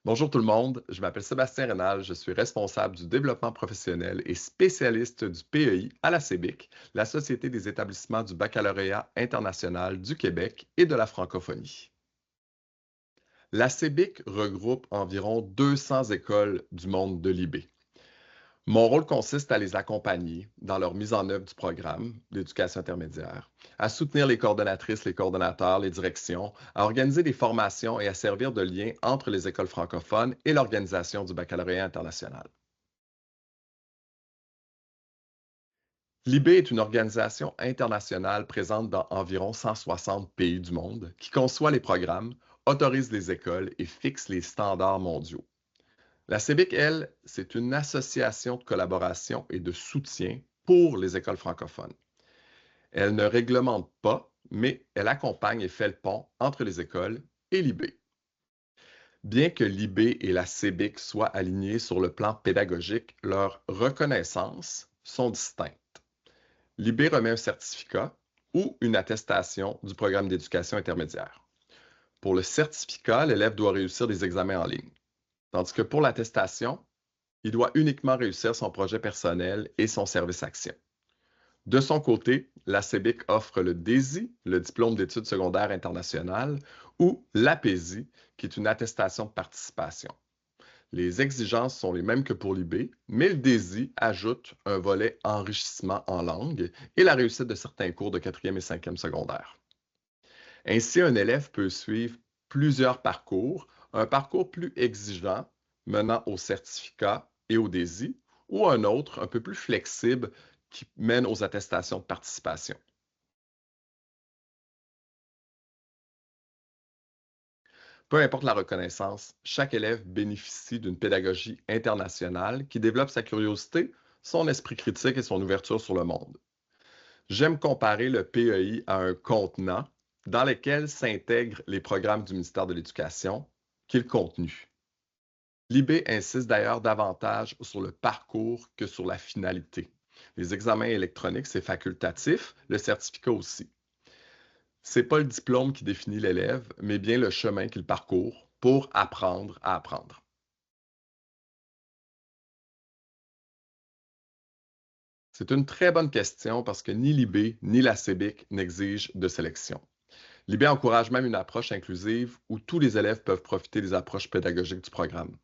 Bonjour tout le monde, je m'appelle Sébastien Rénal, je suis responsable du développement professionnel et spécialiste du PEI à la CEBIC, la Société des établissements du baccalauréat international du Québec et de la francophonie. La CEBIC regroupe environ 200 écoles du monde de l'IB. Mon rôle consiste à les accompagner dans leur mise en œuvre du programme d'éducation intermédiaire, à soutenir les coordonnatrices, les coordonnateurs, les directions, à organiser des formations et à servir de lien entre les écoles francophones et l'organisation du baccalauréat international. L'IB est une organisation internationale présente dans environ 160 pays du monde qui conçoit les programmes, autorise les écoles et fixe les standards mondiaux. La CEBIC, elle, c'est une association de collaboration et de soutien pour les écoles francophones. Elle ne réglemente pas, mais elle accompagne et fait le pont entre les écoles et l'IB. Bien que l'IB et la CEBIC soient alignés sur le plan pédagogique, leurs reconnaissances sont distinctes. L'IB remet un certificat ou une attestation du programme d'éducation intermédiaire. Pour le certificat, l'élève doit réussir des examens en ligne, tandis que pour l'attestation, il doit uniquement réussir son projet personnel et son service action. De son côté, la CEBIC offre le DESI, le diplôme d'études secondaires internationales, ou l'APESI, qui est une attestation de participation. Les exigences sont les mêmes que pour l'IB, mais le DESI ajoute un volet enrichissement en langue et la réussite de certains cours de 4e et 5e secondaire. Ainsi, un élève peut suivre plusieurs parcours, un parcours plus exigeant menant au certificat et au DESI, ou un autre un peu plus flexible qui mène aux attestations de participation. Peu importe la reconnaissance, chaque élève bénéficie d'une pédagogie internationale qui développe sa curiosité, son esprit critique et son ouverture sur le monde. J'aime comparer le PEI à un contenant dans lequel s'intègrent les programmes du ministère de l'Éducation, qui est le contenu. L'IB insiste d'ailleurs davantage sur le parcours que sur la finalité. Les examens électroniques, c'est facultatif, le certificat aussi. C'est pas le diplôme qui définit l'élève, mais bien le chemin qu'il parcourt pour apprendre à apprendre. C'est une très bonne question parce que ni l'IB ni la CEBIC n'exigent de sélection. L'IB encourage même une approche inclusive où tous les élèves peuvent profiter des approches pédagogiques du programme.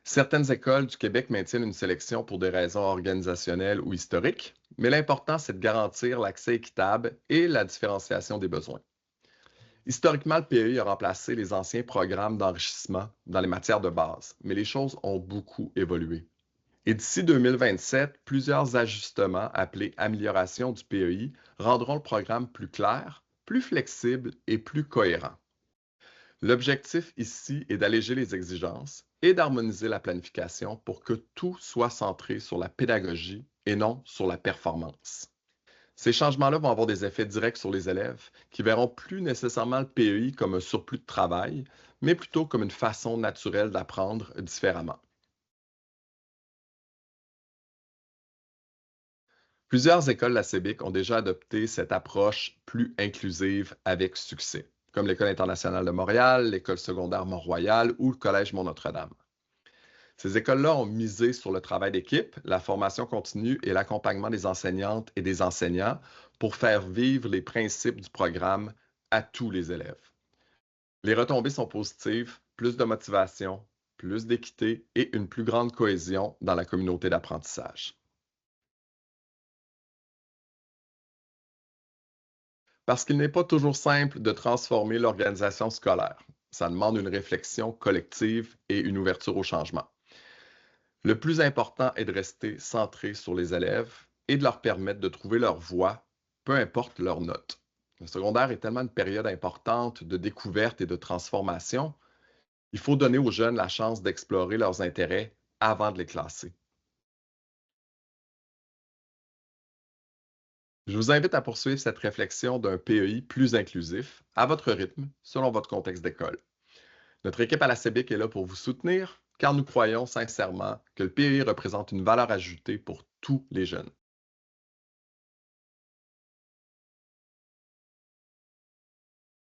Certaines écoles du Québec maintiennent une sélection pour des raisons organisationnelles ou historiques, mais l'important, c'est de garantir l'accès équitable et la différenciation des besoins. Historiquement, le PEI a remplacé les anciens programmes d'enrichissement dans les matières de base, mais les choses ont beaucoup évolué. Et d'ici 2027, plusieurs ajustements appelés amélioration du PEI rendront le programme plus clair, plus flexible et plus cohérent. L'objectif ici est d'alléger les exigences et d'harmoniser la planification pour que tout soit centré sur la pédagogie et non sur la performance. Ces changements-là vont avoir des effets directs sur les élèves qui verront plus nécessairement le PEI comme un surplus de travail, mais plutôt comme une façon naturelle d'apprendre différemment. Plusieurs écoles de la CEBIC ont déjà adopté cette approche plus inclusive avec succès, comme l'École internationale de Montréal, l'École secondaire Mont-Royal ou le Collège Mont-Notre-Dame. Ces écoles-là ont misé sur le travail d'équipe, la formation continue et l'accompagnement des enseignantes et des enseignants pour faire vivre les principes du programme à tous les élèves. Les retombées sont positives, plus de motivation, plus d'équité et une plus grande cohésion dans la communauté d'apprentissage. Parce qu'il n'est pas toujours simple de transformer l'organisation scolaire. Ça demande une réflexion collective et une ouverture au changement. Le plus important est de rester centré sur les élèves et de leur permettre de trouver leur voie, peu importe leur note. Le secondaire est tellement une période importante de découverte et de transformation. Il faut donner aux jeunes la chance d'explorer leurs intérêts avant de les classer. Je vous invite à poursuivre cette réflexion d'un PEI plus inclusif, à votre rythme, selon votre contexte d'école. Notre équipe à la CEBIC est là pour vous soutenir, car nous croyons sincèrement que le PEI représente une valeur ajoutée pour tous les jeunes.